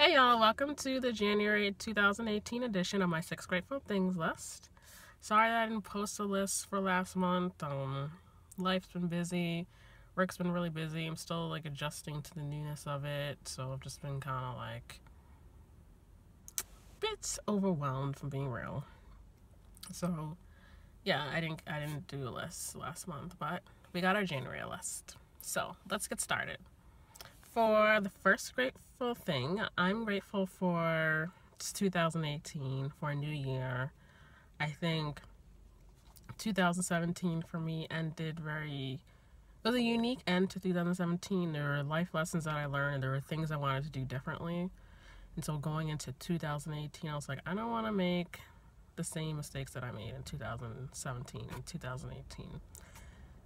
Hey y'all, welcome to the January 2018 edition of my 6 Grateful Things list. Sorry that I didn't post a list for last month. Life's been busy, work's been really busy. I'm still adjusting to the newness of it, so I've just been kind of bits overwhelmed, from being real. So yeah, I didn't do a list last month, but we got our January list. So let's get started. For the first grateful thing, I'm grateful for 2018, for a new year. I think 2017 for me it was a unique end to 2017. There were life lessons that I learned, and there were things I wanted to do differently. And so going into 2018, I was like, I don't want to make the same mistakes that I made in 2017 and 2018.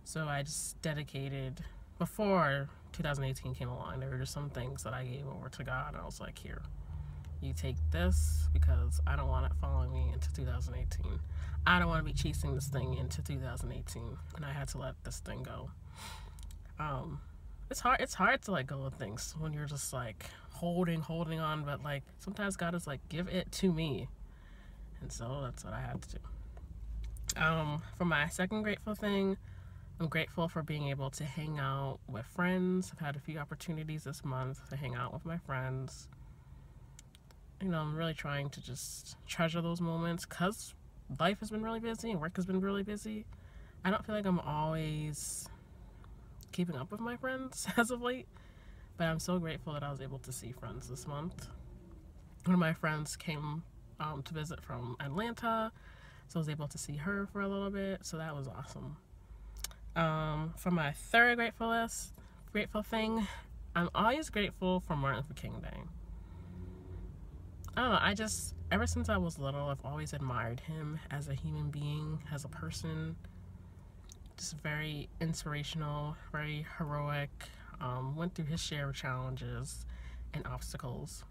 So I just dedicated, before 2018 came along, there were just some things that I gave over to God, and I was like, here, you take this, because I don't want it following me into 2018. I don't want to be chasing this thing into 2018, and I had to let this thing go. It's hard to let go of things when you're just holding on, but sometimes God is give it to me, and so that's what I had to do. For my second grateful thing, I'm grateful for being able to hang out with friends. I've had a few opportunities this month to hang out with my friends. I'm really trying to just treasure those moments, because life has been really busy and work has been really busy. I don't feel like I'm always keeping up with my friends as of late, but I'm so grateful that I was able to see friends this month. One of my friends came to visit from Atlanta, so I was able to see her for a little bit, so that was awesome. For my third grateful thing, I'm always grateful for Martin Luther King Day. I don't know, ever since I was little, I've always admired him as a human being, as a person. Just very inspirational, very heroic, went through his share of challenges and obstacles.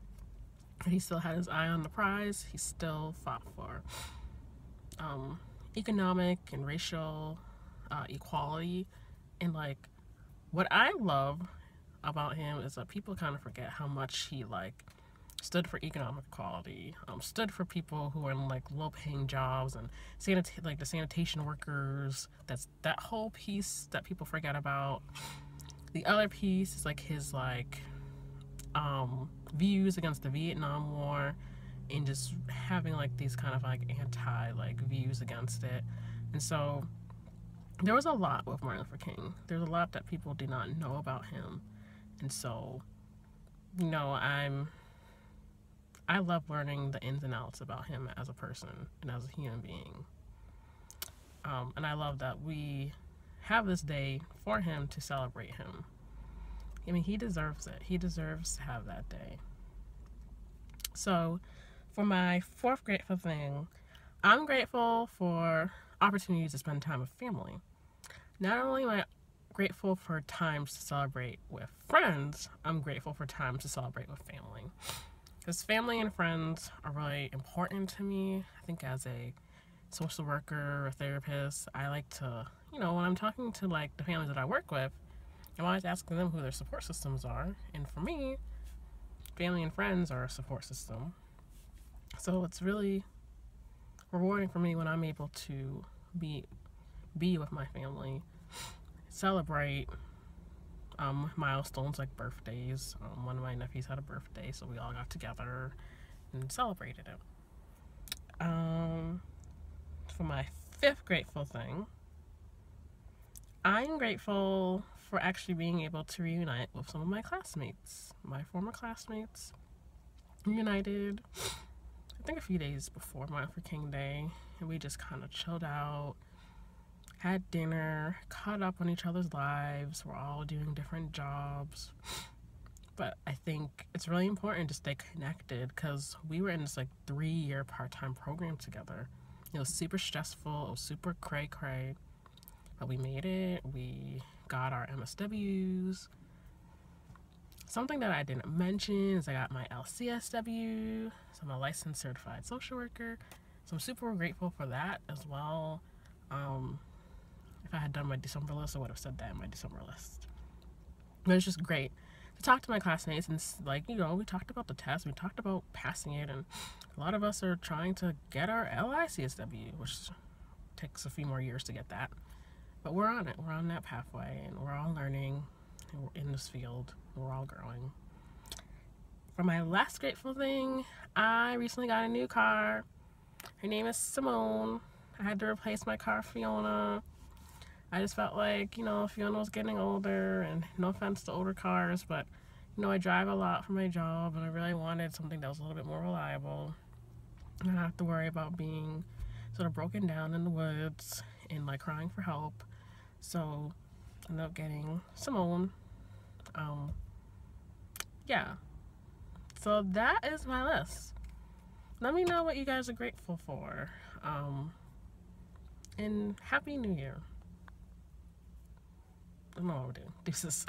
But he still had his eye on the prize. He still fought for economic and racial equality. And what I love about him is that people kind of forget how much he stood for economic equality, stood for people who are in low-paying jobs, and the sanitation workers. That's that whole piece that people forget about. The other piece is his views against the Vietnam War, and just having these kind of anti views against it. And so there was a lot with Martin Luther King. There's a lot that people did not know about him. And so, I love learning the ins and outs about him as a person and as a human being. And I love that we have this day for him, to celebrate him. I mean, he deserves it. He deserves to have that day. So, for my fourth grateful thing, I'm grateful for opportunities to spend time with family. Not only am I grateful for times to celebrate with friends, I'm grateful for times to celebrate with family. Because family and friends are really important to me. I think as a social worker or therapist, I like to, when I'm talking to the families that I work with, I'm always asking them who their support systems are. And for me, family and friends are a support system. So it's really rewarding for me when I'm able to be with my family, celebrate milestones like birthdays. One of my nephews had a birthday, so we all got together and celebrated it. For my fifth grateful thing, I'm grateful for actually being able to reunite with some of my classmates. My former classmates reunited, I think a few days before Martin Luther King Day, and we just kind of chilled out, had dinner, caught up on each other's lives. We're all doing different jobs. But I think it's really important to stay connected, because we were in this 3-year part-time program together. It was super stressful. It was super cray-cray. But we made it. We got our MSWs. Something that I didn't mention is I got my LCSW. So I'm a licensed certified social worker. So I'm super grateful for that as well. If I had done my December list, I would have said that in my December list. But it's just great talked to my classmates and, like, you know, we talked about the test, we talked about passing it, and a lot of us are trying to get our LICSW, which takes a few more years to get that. But we're on it. We're on that pathway, and we're all learning in this field. We're all growing. For my last grateful thing, I recently got a new car. Her name is Simone. I had to replace my car, Fiona. I just felt like, you know, Fiona was getting older, and no offense to older cars, but, you know, I drive a lot for my job, and I really wanted something that was a little bit more reliable. And I don't have to worry about being sort of broken down in the woods and, like, crying for help. So I ended up getting Simone. Yeah. So that is my list. Let me know what you guys are grateful for. And Happy New Year. I don't know what we're doing. Deuces.